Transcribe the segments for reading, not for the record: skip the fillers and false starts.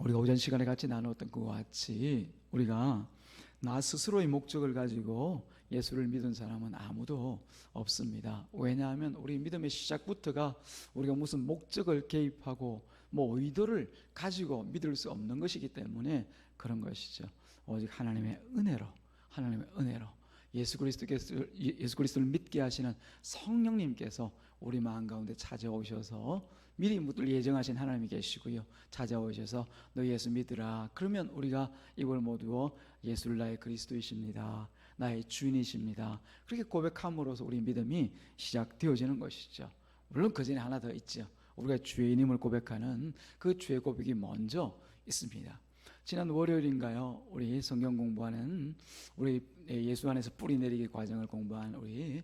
우리가 오전 시간에 같이 나누었던 것과 같이 우리가 나 스스로의 목적을 가지고 예수를 믿은 사람은 아무도 없습니다. 왜냐하면 우리 믿음의 시작부터가 우리가 무슨 목적을 개입하고 뭐 의도를 가지고 믿을 수 없는 것이기 때문에 그런 것이죠. 오직 하나님의 은혜로 예수 그리스도를 믿게 하시는 성령님께서 우리 마음 가운데 찾아오셔서 미리 묻을 예정하신 하나님이 계시고요, 찾아오셔서 너 예수 믿으라. 그러면 우리가 이걸 모두 예수를 나의 그리스도이십니다, 나의 주인이십니다, 그렇게 고백함으로써 우리 믿음이 시작되어지는 것이죠. 물론 그 전에 하나 더 있죠. 우리가 죄인임을 고백하는 그 죄 고백이 먼저 있습니다. 지난 월요일인가요? 우리 성경 공부하는 우리 예수 안에서 뿌리 내리기 과정을 공부한 우리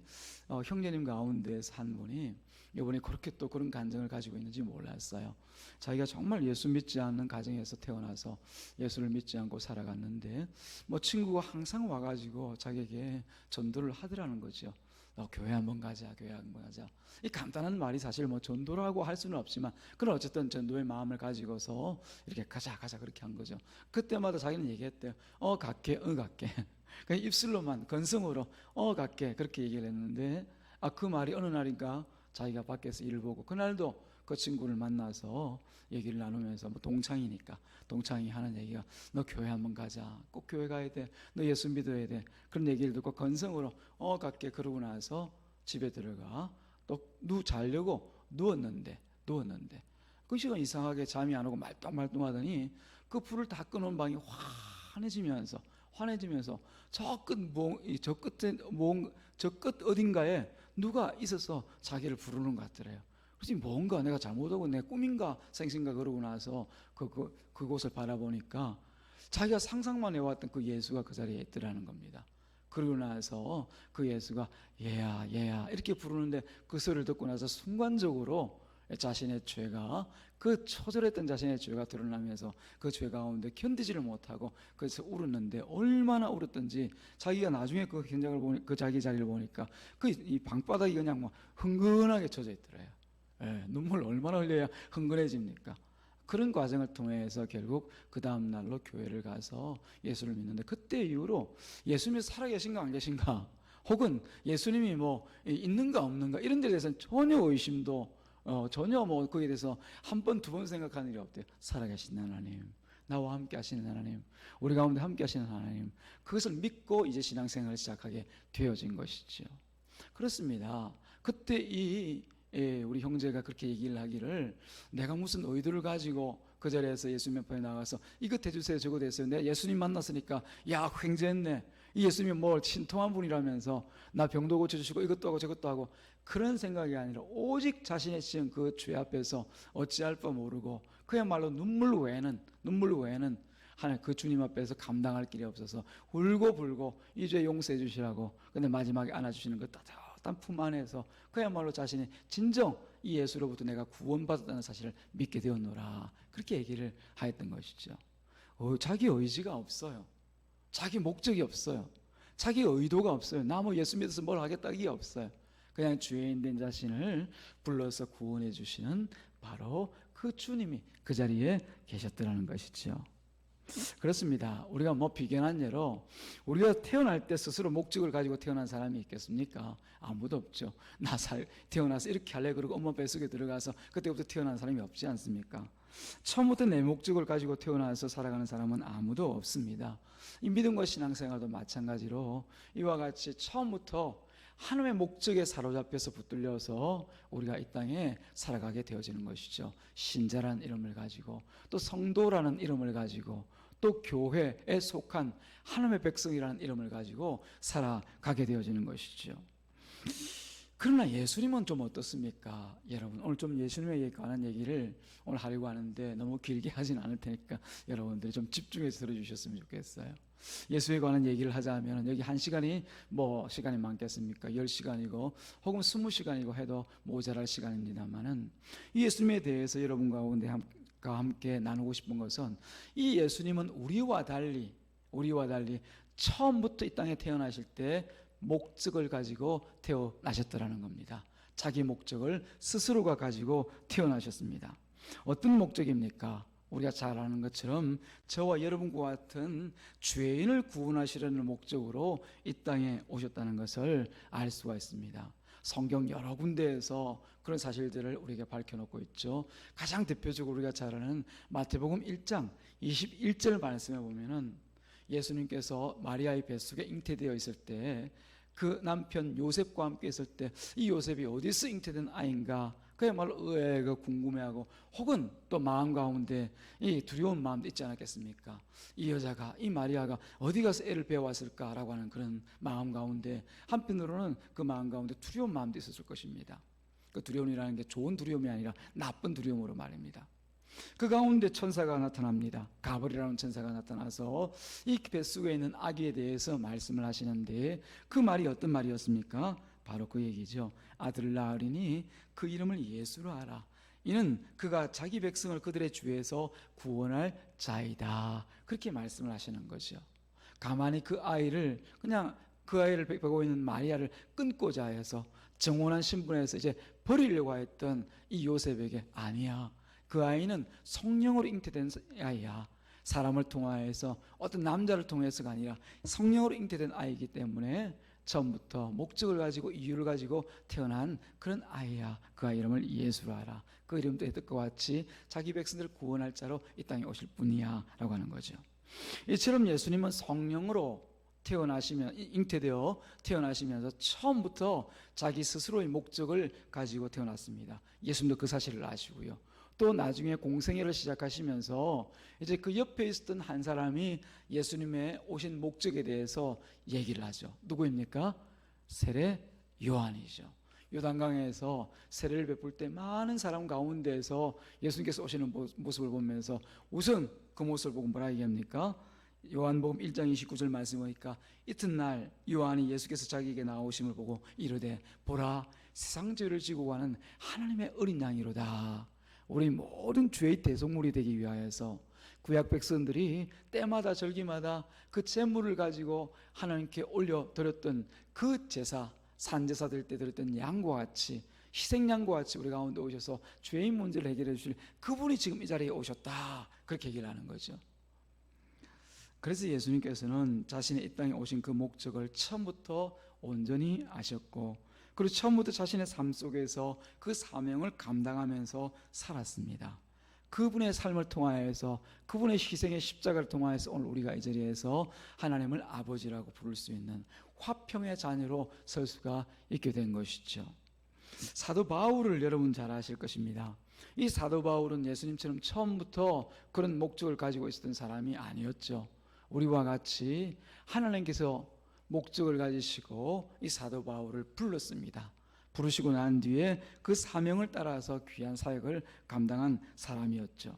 형제님 가운데서 한 분이 이번에 그렇게 또 그런 간증을 가지고 있는지 몰랐어요. 자기가 정말 예수 믿지 않는 가정에서 태어나서 예수를 믿지 않고 살아갔는데 뭐 친구가 항상 와가지고 자기에게 전도를 하더라는 거죠. 너 교회 한번 가자, 교회 한번 가자. 이 간단한 말이 사실 뭐 전도라고 할 수는 없지만, 그런 어쨌든 전도의 마음을 가지고서 이렇게 가자 그렇게 한 거죠. 그때마다 자기는 얘기했대요. 갈게. 그냥 입술로만 건성으로 갈게 그렇게 얘기를 했는데, 그 말이 어느 날인가 자기가 밖에서 일을 보고 그날도 그 친구를 만나서 얘기를 나누면서 뭐 동창이 하는 얘기가 너 교회 한번 가자, 꼭 교회 가야 돼, 너 예수 믿어야 돼, 그런 얘기를 듣고 건성으로 갈게 그러고 나서 집에 들어가 또 자려고 누웠는데 그 시간 이상하게 잠이 안 오고 말똥말똥하더니 그 불을 다 꺼놓은 방이 환해지면서 저 끝 어딘가에 누가 있어서 자기를 부르는 것 같더래요. 그래서 뭔가 내가 잘못하고 내 꿈인가 생신가 그러고 나서 그곳을 바라보니까 자기가 상상만 해왔던 그 예수가 그 자리에 있더라는 겁니다. 그러고 나서 그 예수가 얘야 이렇게 부르는데 그 소리를 듣고 나서 순간적으로 자신의 죄가, 그 처절했던 자신의 죄가 드러나면서 그 죄 가운데 견디지를 못하고 그래서 울었는데, 얼마나 울었던지 자기가 나중에 그 현장을 보니, 그 자기 자리를 보니까 이 방바닥이 그냥 뭐 흥건하게 젖어 있더래요. 눈물 얼마나 흘려야 흥건해집니까? 그런 과정을 통해서 결국 그 다음 날로 교회를 가서 예수를 믿는데, 그때 이후로 예수님이 살아계신가 안 계신가, 혹은 예수님이 뭐 있는가 없는가 이런 데 대해서는 전혀 의심도 전혀 뭐 거기에 대해서 한 번, 두 번 생각하는 일이 없대요. 살아계신 하나님, 나와 함께 하시는 하나님, 우리 가운데 함께 하시는 하나님, 그것을 믿고 이제 신앙생활을 시작하게 되어진 것이죠. 그렇습니다. 그때 우리 형제가 그렇게 얘기를 하기를, 내가 무슨 의도를 가지고 그 자리에서 예수님 앞에 나가서 이것 해주세요 저것 해주세요, 내가 예수님 만났으니까 야 횡재했네, 이 예수님이 뭘 신통한 분이라면서 나 병도 고쳐주시고 이것도 하고 저것도 하고, 그런 생각이 아니라 오직 자신의 지은 그 죄 앞에서 어찌할 바 모르고 그야말로 눈물 외에는 하나님 그 주님 앞에서 감당할 길이 없어서 울고불고 이 죄 용서해 주시라고, 근데 마지막에 안아주시는 그 따뜻한 품 안에서 그야말로 자신이 진정 이 예수로부터 내가 구원받았다는 사실을 믿게 되었노라, 그렇게 얘기를 하였던 것이죠. 자기 의지가 없어요. 자기 목적이 없어요. 자기 의도가 없어요. 나 뭐 예수 믿어서 뭘 하겠다 이게 없어요. 그냥 죄인 된 자신을 불러서 구원해 주시는 바로 그 주님이 그 자리에 계셨더라는 것이죠. 그렇습니다. 우리가 뭐 비견한 예로, 우리가 태어날 때 스스로 목적을 가지고 태어난 사람이 있겠습니까? 아무도 없죠. 태어나서 이렇게 할래 그러고 엄마 뱃속에 들어가서 그때부터 태어난 사람이 없지 않습니까? 처음부터 내 목적을 가지고 태어나서 살아가는 사람은 아무도 없습니다. 이 믿음과 신앙생활도 마찬가지로 이와 같이 처음부터 하나님의 목적에 사로잡혀서 붙들려서 우리가 이 땅에 살아가게 되어지는 것이죠. 신자라는 이름을 가지고, 또 성도라는 이름을 가지고, 또 교회에 속한 하나님의 백성이라는 이름을 가지고 살아가게 되어지는 것이죠. 그러나 예수님은 좀 어떻습니까? 여러분, 오늘 좀 예수님에 관한 얘기를 오늘 하려고 하는데 너무 길게 하진 않을 테니까 여러분들이 좀 집중해서 들어주셨으면 좋겠어요. 예수에 관한 얘기를 하자면 여기 1시간이 뭐 시간이 많겠습니까? 10시간이고 혹은 20시간이고 해도 모자랄 시간입니다만은, 이 예수님에 대해서 여러분 가운데 함께 나누고 싶은 것은, 이 예수님은 우리와 달리 처음부터 이 땅에 태어나실 때 목적을 가지고 태어나셨더라는 겁니다. 자기 목적을 스스로가 가지고 태어나셨습니다. 어떤 목적입니까? 우리가 잘 아는 것처럼 저와 여러분과 같은 죄인을 구원하시려는 목적으로 이 땅에 오셨다는 것을 알 수가 있습니다. 성경 여러 군데에서 그런 사실들을 우리에게 밝혀놓고 있죠. 가장 대표적으로 우리가 잘 아는 마태복음 1장 21절 말씀에 보면은 예수님께서 마리아의 뱃속에 잉태되어 있을 때 그 남편 요셉과 함께 있을 때 이 요셉이 어디서 잉태된 아이인가 그야말로 의아해하고 궁금해하고 혹은 또 마음 가운데 이 두려운 마음도 있지 않았겠습니까? 이 여자가, 이 마리아가 어디 가서 애를 배워왔을까라고 하는 그런 마음 가운데 한편으로는 그 마음 가운데 두려운 마음도 있었을 것입니다. 그 두려움이라는 게 좋은 두려움이 아니라 나쁜 두려움으로 말입니다. 그 가운데 천사가 나타납니다. 가브리엘이라는 천사가 나타나서 이 뱃속에 있는 아기에 대해서 말씀을 하시는데 그 말이 어떤 말이었습니까? 바로 그 얘기죠. 아들을 낳으리니 그 이름을 예수로 하라. 이는 그가 자기 백성을 그들의 죄에서 구원할 자이다. 그렇게 말씀을 하시는 거죠. 가만히 그 아이를 그냥 그 아이를 베고 있는 마리아를 끊고자 해서 정혼한 신분에서 이제 버리려고 했던 이 요셉에게 아니야. 그 아이는 성령으로 잉태된 아이야. 사람을 통하여서 어떤 남자를 통해서가 아니라 성령으로 잉태된 아이이기 때문에 처음부터 목적을 가지고 이유를 가지고 태어난 그런 아이야. 그 아이 이름을 예수로 하라. 그 이름도 뜻과 같이 자기 백성들을 구원할 자로 이 땅에 오실 분이야 라고 하는 거죠. 이처럼 예수님은 성령으로 잉태되어 태어나시면서 처음부터 자기 스스로의 목적을 가지고 태어났습니다. 예수님도 그 사실을 아시고요. 또 나중에 공생애를 시작하시면서 이제 그 옆에 있었던 한 사람이 예수님의 오신 목적에 대해서 얘기를 하죠. 누구입니까? 세례 요한이죠. 요단강에서 세례를 베풀 때 많은 사람 가운데에서 예수님께서 오시는 모습을 보면서 우선 그 모습을 보고 뭐라 얘기합니까? 요한복음 1장 29절 말씀 보니까 이튿날 요한이 예수께서 자기에게 나오심을 보고 이르되 보라 세상 죄를 지고 가는 하나님의 어린 양이로다. 우리 모든 죄의 대속물이 되기 위하여서 구약 백성들이 때마다 절기마다 그 제물을 가지고 하나님께 올려드렸던 그 제사, 산제사 될 때 드렸던 양과 같이 희생양과 같이 우리 가운데 오셔서 죄인 문제를 해결해 주실 그분이 지금 이 자리에 오셨다. 그렇게 얘기를 하는 거죠. 그래서 예수님께서는 자신의 이 땅에 오신 그 목적을 처음부터 온전히 아셨고 그리고 처음부터 자신의 삶 속에서 그 사명을 감당하면서 살았습니다. 그분의 삶을 통하여서 그분의 희생의 십자가를 통하여서 오늘 우리가 이 자리에서 하나님을 아버지라고 부를 수 있는 화평의 자녀로 설 수가 있게 된 것이죠. 사도 바울을 여러분 잘 아실 것입니다. 이 사도 바울은 예수님처럼 처음부터 그런 목적을 가지고 있었던 사람이 아니었죠. 우리와 같이 하나님께서 목적을 가지시고 이 사도 바울을 불렀습니다. 부르시고 난 뒤에 그 사명을 따라서 귀한 사역을 감당한 사람이었죠.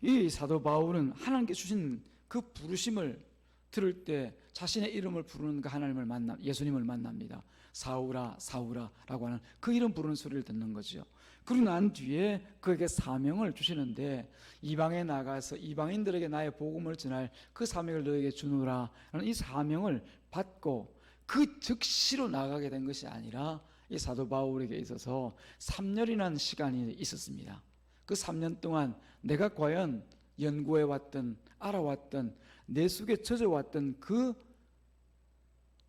이 사도 바울은 하나님께 주신 그 부르심을 들을 때 자신의 이름을 부르는 그 하나님을 예수님을 만납니다. 사울아 사울아 라고 하는 그 이름 부르는 소리를 듣는 거죠. 그러고 난 뒤에 그에게 사명을 주시는데 이방에 나가서 이방인들에게 나의 복음을 전할 그 사명을 너에게 주노라 라는 이 사명을 받고 그 즉시로 나가게 된 것이 아니라 이 사도 바울에게 있어서 3년이라는 시간이 있었습니다. 그 3년 동안 내가 과연 연구해왔던 알아왔던 내 속에 젖어왔던 그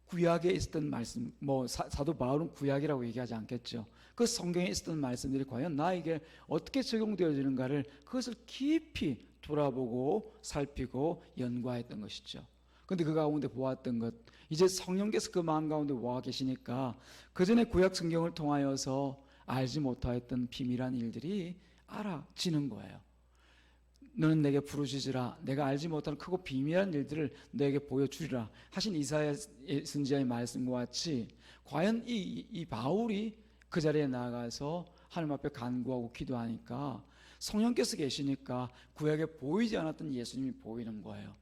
구약에 있었던 말씀, 사도 바울은 구약이라고 얘기하지 않겠죠. 그 성경에 있었던 말씀들이 과연 나에게 어떻게 적용되어지는가를 그것을 깊이 돌아보고 살피고 연구했던 것이죠. 그런데 그 가운데 보았던 것, 이제 성령께서 그 마음 가운데 와 계시니까 그 전에 구약 성경을 통하여서 알지 못하였던 비밀한 일들이 알아지는 거예요. 너는 내게 부르짖으라. 내가 알지 못하는 크고 비밀한 일들을 너에게 보여주리라 하신 이사야 선지자의 말씀과 같이 과연 이 바울이 그 자리에 나가서 하나님 앞에 간구하고 기도하니까 성령께서 계시니까 구약에 보이지 않았던 예수님이 보이는 거예요.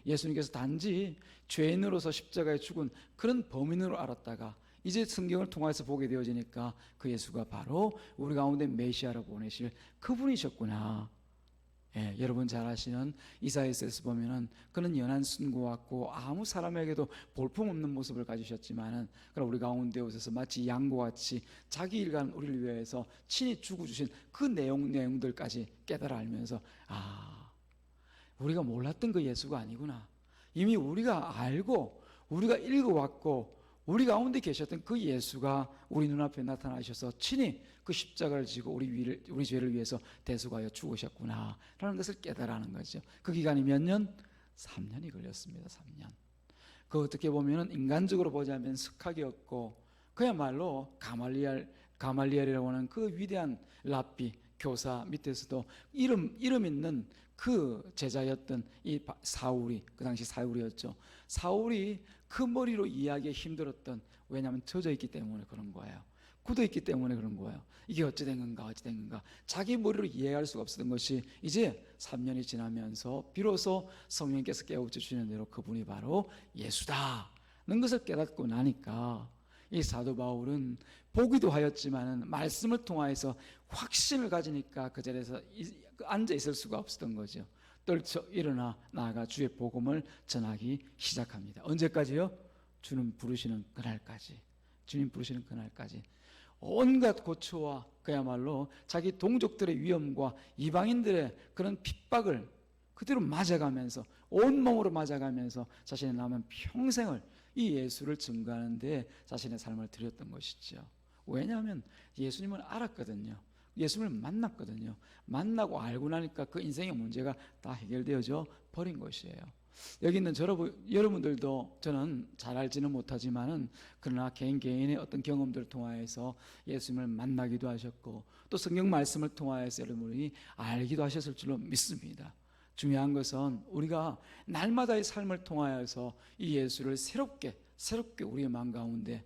예수님께서 단지 죄인으로서 십자가에 죽은 그런 범인으로 알았다가 이제 성경을 통해서 보게 되어지니까 그 예수가 바로 우리 가운데 메시아로 보내실 그분이셨구나. 예, 여러분 잘 아시는 이사야서에서 보면은 그는 연한 순구 같고 아무 사람에게도 볼품없는 모습을 가지셨지만은 그럼 우리 가운데 오셔서 마치 양과 같이 자기 일간 우리를 위해서 친히 주고 주신 그 내용들까지 깨달아 알면서 우리가 몰랐던 그 예수가 아니구나. 이미 우리가 알고 우리가 읽어왔고 우리 가운데 계셨던 그 예수가 우리 눈앞에 나타나셔서 친히 그 십자가를 지고 우리 죄를 위해서 대속하여 죽으셨구나 라는 것을 깨달아는 거죠. 그 기간이 몇 년? 3년이 걸렸습니다. 3년. 그 어떻게 보면 인간적으로 보자면 석학이었고 그야말로 가말리엘이라고 하는 그 위대한 랍비 교사 밑에서도 이름 있는 그 제자였던 이 사울이, 그 당시 사울이었죠. 사울이 그 머리로 이해하기에 힘들었던, 왜냐하면 젖어 있기 때문에 그런 거예요. 굳어 있기 때문에 그런 거예요. 이게 어찌 된 건가 자기 머리로 이해할 수가 없었던 것이 이제 3년이 지나면서 비로소 성령께서 깨우쳐 주시는 대로 그분이 바로 예수다는 것을 깨닫고 나니까 이 사도 바울은 보기도 하였지만은 말씀을 통하여서 확신을 가지니까 그 자리에서 앉아 있을 수가 없었던 거죠. 떨쳐 일어나 나아가 주의 복음을 전하기 시작합니다. 언제까지요? 주님 부르시는 그날까지. 주님 부르시는 그날까지. 온갖 고초와 그야말로 자기 동족들의 위험과 이방인들의 그런 핍박을 그대로 맞아가면서 온몸으로 맞아가면서 자신의 남은 평생을 이 예수를 증거하는 데 자신의 삶을 드렸던 것이죠. 왜냐하면 예수님을 알았거든요. 예수님을 만났거든요. 만나고 알고 나니까 그 인생의 문제가 다 해결되어져 버린 것이에요. 여기 있는 여러분들도 저는 잘 알지는 못하지만은 그러나 개인의 어떤 경험들을 통하여서 예수님을 만나기도 하셨고 또 성경 말씀을 통하여서 여러분이 알기도 하셨을 줄로 믿습니다. 중요한 것은 우리가 날마다의 삶을 통하여서 이 예수를 새롭게 우리의 마음 가운데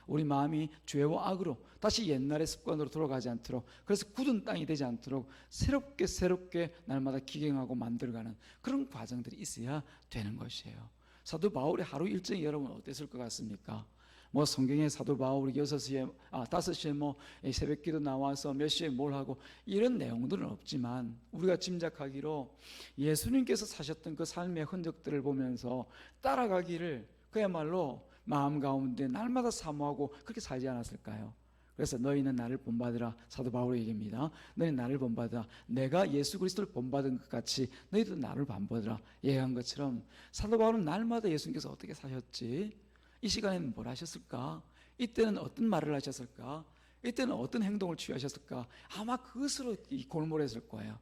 우리 마음이 죄와 악으로 다시 옛날의 습관으로 돌아가지 않도록, 그래서 굳은 땅이 되지 않도록 새롭게 날마다 기경하고 만들어가는 그런 과정들이 있어야 되는 것이에요. 사도 바울의 하루 일정이 여러분 어땠을 것 같습니까? 뭐 성경에 사도 바울이 5시에 뭐 새벽기도 나와서 몇 시에 뭘 하고 이런 내용들은 없지만 우리가 짐작하기로 예수님께서 사셨던 그 삶의 흔적들을 보면서 따라가기를 그야말로 마음 가운데 날마다 사모하고 그렇게 살지 않았을까요? 그래서 너희는 나를 본받으라. 사도 바울의 얘기입니다. 너희는 나를 본받으라. 내가 예수 그리스도를 본받은 것 같이 너희도 나를 본받으라 얘기한 것처럼 사도 바울은 날마다 예수님께서 어떻게 사셨지? 이 시간에는 뭘 하셨을까? 이때는 어떤 말을 하셨을까? 이때는 어떤 행동을 취하셨을까? 아마 그것으로 골몰했을 거예요.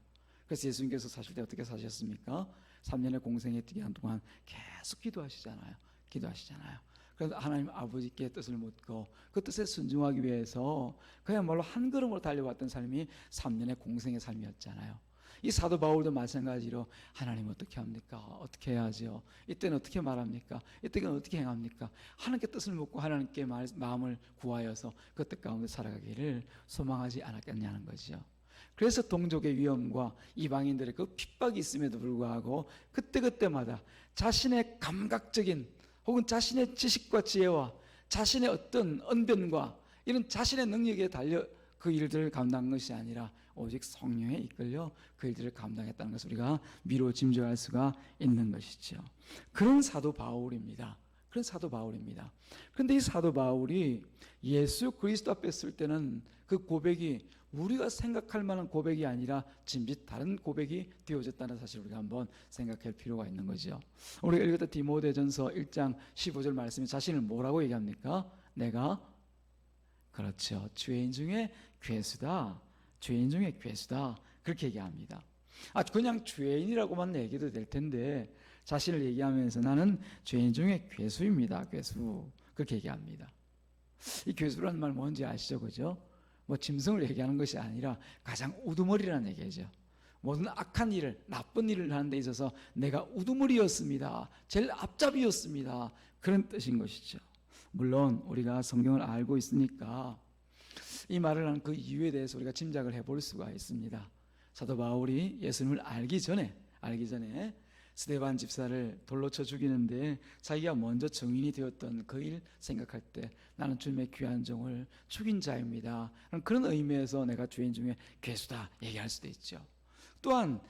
그래서 예수님께서 사실 때 어떻게 사셨습니까? 3년의 공생에 뛰게 동안 계속 기도하시잖아요. 그래서 하나님 아버지께 뜻을 묻고 그 뜻에 순종하기 위해서 그야말로 한 걸음으로 달려왔던 삶이 3년의 공생의 삶이었잖아요. 이 사도 바울도 마찬가지로 하나님 어떻게 합니까? 어떻게 해야죠? 이때는 어떻게 말합니까? 이때는 어떻게 행합니까? 하나님께 뜻을 묻고 하나님께 마음을 구하여서 그 뜻 가운데 살아가기를 소망하지 않았겠냐는 거죠. 그래서 동족의 위험과 이방인들의 그 핍박이 있음에도 불구하고 그때마다 자신의 감각적인 혹은 자신의 지식과 지혜와 자신의 어떤 언변과 이런 자신의 능력에 달려 그 일들을 감당한 것이 아니라 오직 성령에 이끌려 그 일들을 감당했다는 것을 우리가 미루어 짐작할 수가 있는 것이죠. 그런 사도 바울입니다. 그런데 이 사도 바울이 예수 그리스도 앞에 쓸 때는 그 고백이 우리가 생각할 만한 고백이 아니라 짐짓 다른 고백이 되어졌다는 사실을 우리가 한번 생각할 필요가 있는 거죠. 우리가 읽었던 디모데전서 1장 15절 말씀에 자신을 뭐라고 얘기합니까? 내가 그렇죠. 죄인 중에 괴수다. 그렇게 얘기합니다. 그냥 죄인이라고만 얘기도 될 텐데 자신을 얘기하면서 나는 죄인 중에 괴수입니다. 그렇게 얘기합니다. 이 괴수라는 말 뭔지 아시죠? 그죠? 뭐 짐승을 얘기하는 것이 아니라 가장 우두머리라는 얘기죠. 모든 악한 일을, 나쁜 일을 하는 데 있어서 내가 우두머리였습니다. 제일 앞잡이였습니다. 그런 뜻인 것이죠. 물론 우리가 성경을 알고 있으니까 이 말을 하는 그 이유에 대해서 우리가 짐작을 해볼 수가 있습니다. 사도 바울이 예수님을 알기 전에 스데반 집사를 돌로 쳐 죽이는데 자기가 먼저 증인이 되었던 그 일 생각할 때 나는 주님의 귀한 종을 죽인 자입니다. 그런 의미에서 내가 죄인 중에 괴수다 얘기할 수도 있죠. 또한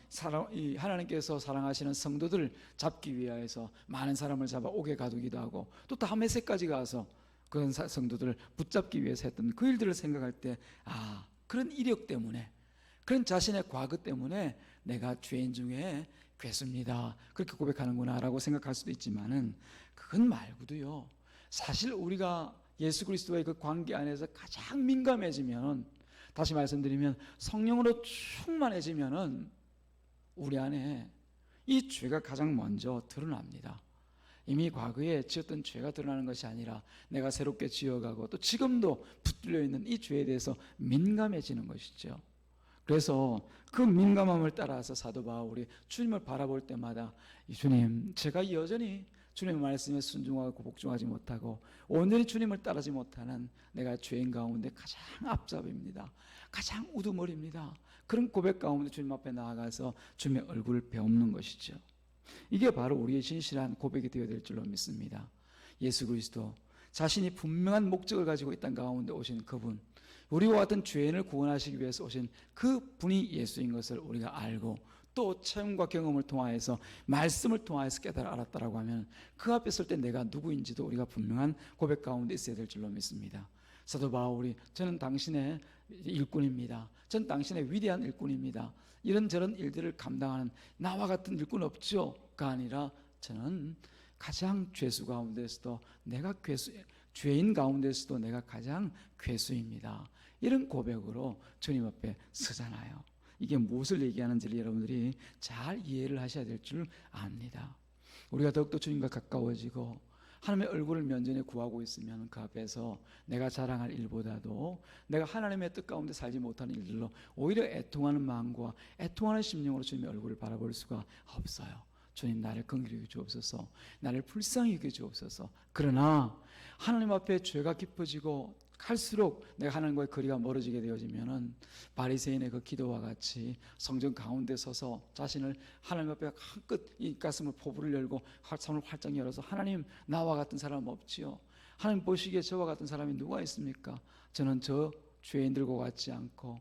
하나님께서 사랑하시는 성도들을 잡기 위하여서 많은 사람을 잡아 옥에 가두기도 하고 또 다메섹까지 가서 그런 성도들을 붙잡기 위해서 했던 그 일들을 생각할 때 그런 이력 때문에, 그런 자신의 과거 때문에 내가 죄인 중에 괴수입니다, 그렇게 고백하는구나 라고 생각할 수도 있지만은, 그건 말고도요, 사실 우리가 예수 그리스도와의 그 관계 안에서 가장 민감해지면, 다시 말씀드리면 성령으로 충만해지면은 우리 안에 이 죄가 가장 먼저 드러납니다. 이미 과거에 지었던 죄가 드러나는 것이 아니라 내가 새롭게 지어가고 또 지금도 붙들려 있는 이 죄에 대해서 민감해지는 것이죠. 그래서 그 민감함을 따라서 사도 바울이 주님을 바라볼 때마다, 주님, 제가 여전히 주님의 말씀에 순종하고 복종하지 못하고 온전히 주님을 따르지 못하는 내가 죄인 가운데 가장 앞잡입니다, 가장 우두머리입니다, 그런 고백 가운데 주님 앞에 나아가서 주님의 얼굴을 베옵는 것이죠. 이게 바로 우리의 진실한 고백이 되어야 될 줄로 믿습니다. 예수 그리스도, 자신이 분명한 목적을 가지고 이 땅 가운데 오신 그분, 우리와 같은 죄인을 구원하시기 위해서 오신 그 분이 예수인 것을 우리가 알고 또 체험과 경험을 통하여서 말씀을 통하여서 깨달아 알았다라고 하면 그 앞에 설 때 내가 누구인지도 우리가 분명한 고백 가운데 있어야 될 줄로 믿습니다. 사도 바울이, 저는 당신의 일꾼입니다, 전 당신의 위대한 일꾼입니다, 이런저런 일들을 감당하는 나와 같은 일꾼 없죠가 아니라, 저는 가장 죄수 가운데서도 내가 죄인 가운데서도 내가 가장 괴수입니다, 이런 고백으로 주님 앞에 서잖아요. 이게 무엇을 얘기하는지를 여러분들이 잘 이해를 하셔야 될 줄 압니다. 우리가 더욱더 주님과 가까워지고 하나님의 얼굴을 면전에 구하고 있으면 그 앞에서 내가 자랑할 일보다도 내가 하나님의 뜻 가운데 살지 못하는 일들로 오히려 애통하는 마음과 애통하는 심령으로 주님의 얼굴을 바라볼 수가 없어요. 주님, 나를 긍휼히 여겨 주옵소서, 나를 불쌍히 여겨 주옵소서. 그러나 하나님 앞에 죄가 깊어지고 갈수록 내가 하나님과의 거리가 멀어지게 되어지면은 바리새인의 그 기도와 같이 성전 가운데 서서 자신을 하나님 앞에 한껏 이 가슴을 포부를 열고 손을 활짝 열어서, 하나님, 나와 같은 사람은 없지요, 하나님 보시기에 저와 같은 사람이 누가 있습니까? 저는 저 죄인들과 같지 않고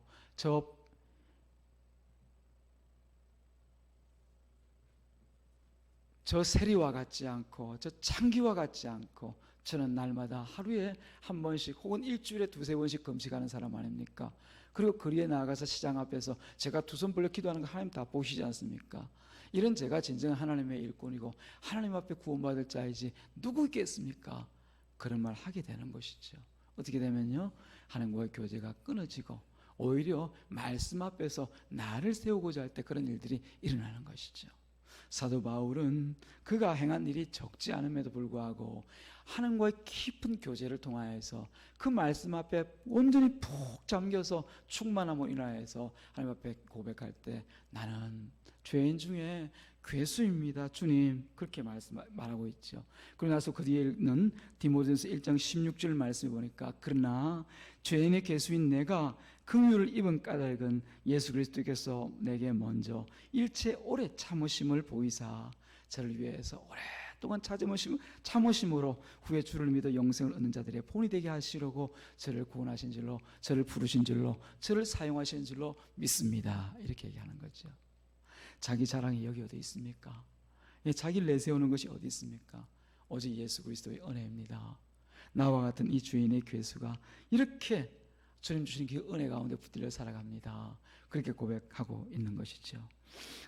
저 세리와 같지 않고 저 창기와 같지 않고 저는 날마다 하루에 한 번씩 혹은 일주일에 두세 번씩 금식하는 사람 아닙니까? 그리고 거리에 나가서 시장 앞에서 제가 두 손 벌려 기도하는 거 하나님 다 보시지 않습니까? 이런 제가 진정 하나님의 일꾼이고 하나님 앞에 구원받을 자이지 누구 있겠습니까? 그런 말 하게 되는 것이죠. 어떻게 되면요, 하나님과의 교제가 끊어지고 오히려 말씀 앞에서 나를 세우고자 할 때 그런 일들이 일어나는 것이죠. 사도 바울은 그가 행한 일이 적지 않음에도 불구하고 하나님과의 깊은 교제를 통하여서 그 말씀 앞에 온전히 푹 잠겨서 충만함으로 인하여서 하나님 앞에 고백할 때, 나는 죄인 중에 괴수입니다, 주님, 그렇게 말하고 있죠. 그러고 나서 그 뒤에 있는 디모데전서 1장 16절 말씀을 보니까, 그러나 죄인의 괴수인 내가 긍휼을 입은 까닭은 예수 그리스도께서 내게 먼저 일체 오래 참으심을 보이사 저를 위해서 오랫동안 참으심으로 후에 주를 믿어 영생을 얻는 자들의 본이 되게 하시려고 저를 구원하신 줄로, 저를 부르신 줄로, 저를 사용하신 줄로 믿습니다, 이렇게 얘기하는 거죠. 자기 자랑이 여기 어디 있습니까? 자기를 내세우는 것이 어디 있습니까? 오직 예수 그리스도의 은혜입니다. 나와 같은 이 주인의 괴수가 이렇게 주님 주신 그 은혜 가운데 붙들려 살아갑니다, 그렇게 고백하고 있는 것이죠.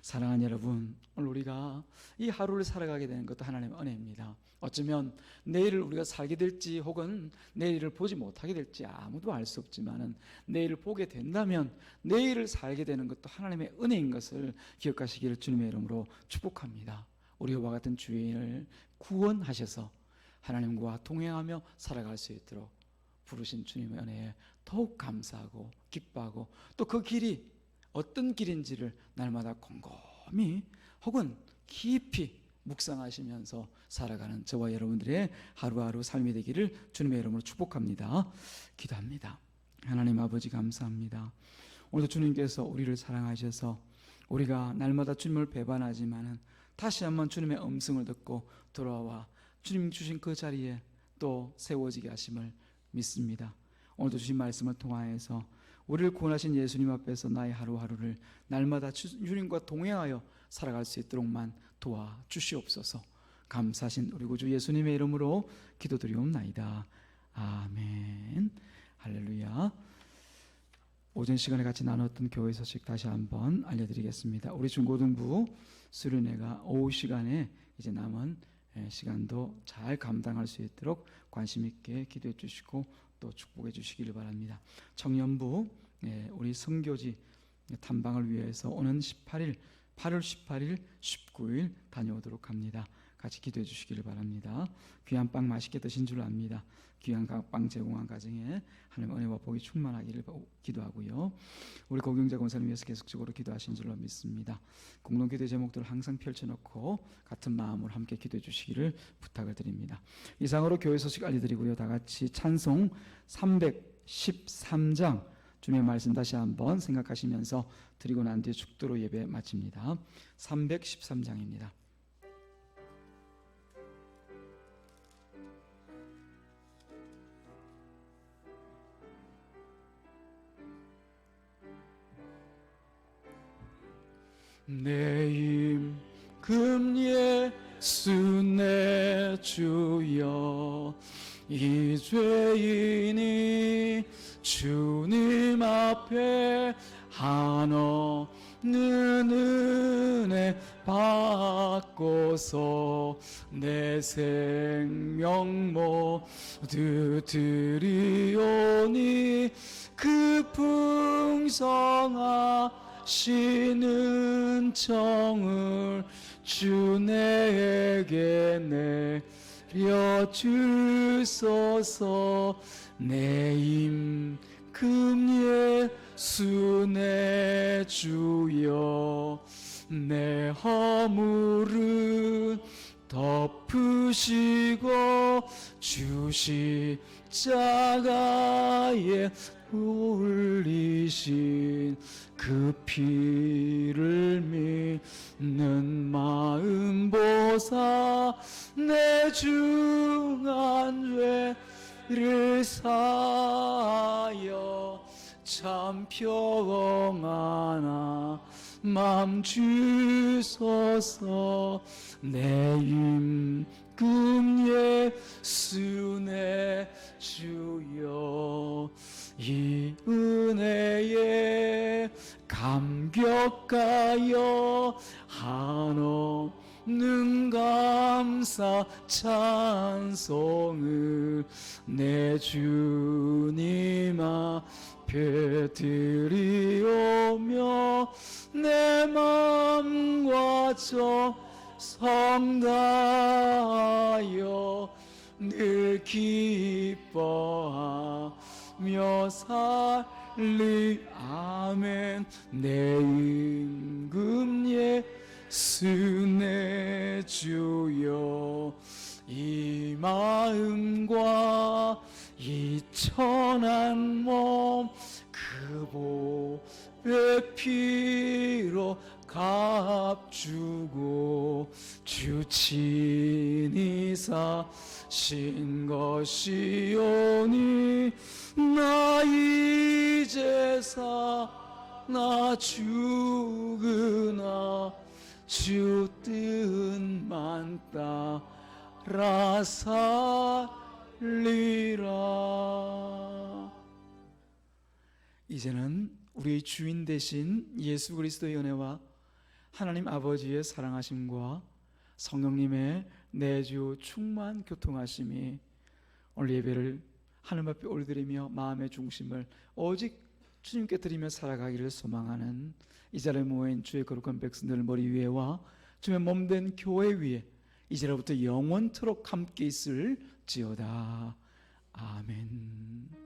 사랑하는 여러분, 오늘 우리가 이 하루를 살아가게 되는 것도 하나님의 은혜입니다. 어쩌면 내일을 우리가 살게 될지 혹은 내일을 보지 못하게 될지 아무도 알 수 없지만은, 내일을 보게 된다면 내일을 살게 되는 것도 하나님의 은혜인 것을 기억하시기를 주님의 이름으로 축복합니다. 우리와 같은 죄인을 구원하셔서 하나님과 동행하며 살아갈 수 있도록 부르신 주님의 은혜에 더욱 감사하고 기뻐하고, 또 그 길이 어떤 길인지를 날마다 곰곰이 혹은 깊이 묵상하시면서 살아가는 저와 여러분들의 하루하루 삶이 되기를 주님의 이름으로 축복합니다. 기도합니다. 하나님 아버지, 감사합니다. 오늘도 주님께서 우리를 사랑하셔서 우리가 날마다 주님을 배반하지만은 다시 한번 주님의 음성을 듣고 돌아와 주님 주신 그 자리에 또 세워지게 하심을 믿습니다. 오늘도 주신 말씀을 통하여서 우리를 구원하신 예수님 앞에서 나의 하루하루를 날마다 주님과 동행하여 살아갈 수 있도록만 도와주시옵소서. 감사하신 우리 구주 예수님의 이름으로 기도드리옵나이다. 아멘. 할렐루야. 오전 시간에 같이 나눴던 교회 소식 다시 한번 알려드리겠습니다. 우리 중고등부 수련회가 오후 시간에 이제 남은 시간도 잘 감당할 수 있도록 관심 있게 기도해 주시고 또 축복해 주시기를 바랍니다. 청년부 우리 선교지 탐방을 위해서 오는 8월 18일, 19일 다녀오도록 합니다. 같이 기도해 주시기를 바랍니다. 귀한 빵 맛있게 드신 줄 압니다. 귀한 빵 제공한 가정에 하나님 은혜와 복이 충만하기를 기도하고요. 우리 고경자 권사님 위해서 계속적으로 기도하신 줄로 믿습니다. 공동기도 제목들을 항상 펼쳐놓고 같은 마음으로 함께 기도해 주시기를 부탁을 드립니다. 이상으로 교회 소식 알려드리고요. 다 같이 찬송 313장 주님의 말씀 다시 한번 생각하시면서 드리고 난 뒤에 축도로 예배 마칩니다. 313장입니다. 내 임금 예수 내 주여 이 죄인이 주님 앞에 한없는 은혜 받고서 내 생명 모두 드리오니 그 풍성하신 은총을 주 내게 내려주소서. 내 임금 예수 내 주여 내 허물은 덮으시고 주 십자가에 흘리신 그 피를 믿는 마음 보사 내 중한 죄를 사하여 참 평안한 맘 주소서. 내 임금 예수 내 주여 이 은혜에 감격하여 한없는 감사 찬송을 내 주님 앞에 드리오며 내 맘과 정성 다하여 늘 기뻐하며 살리. 아멘. 내 임금 예수 내 주여 이 마음과 이 천한 몸 그 보배 피로 값주고 주 친히 사신 것이오니 나 이제 사나 죽으나 주 뜻만 따라 살리라. 이제는 우리 주인 되신 예수 그리스도의 은혜와 하나님 아버지의 사랑하심과 성령님의 내주 충만 교통하심이 오늘 예배를 하늘 앞에 올려드리며 마음의 중심을 오직 주님께 드리며 살아가기를 소망하는 이 자리에 모인 주의 거룩한 백성들 머리 위에와 주의 몸된 교회 위에 이제로부터 영원토록 함께 있을지어다. 아멘.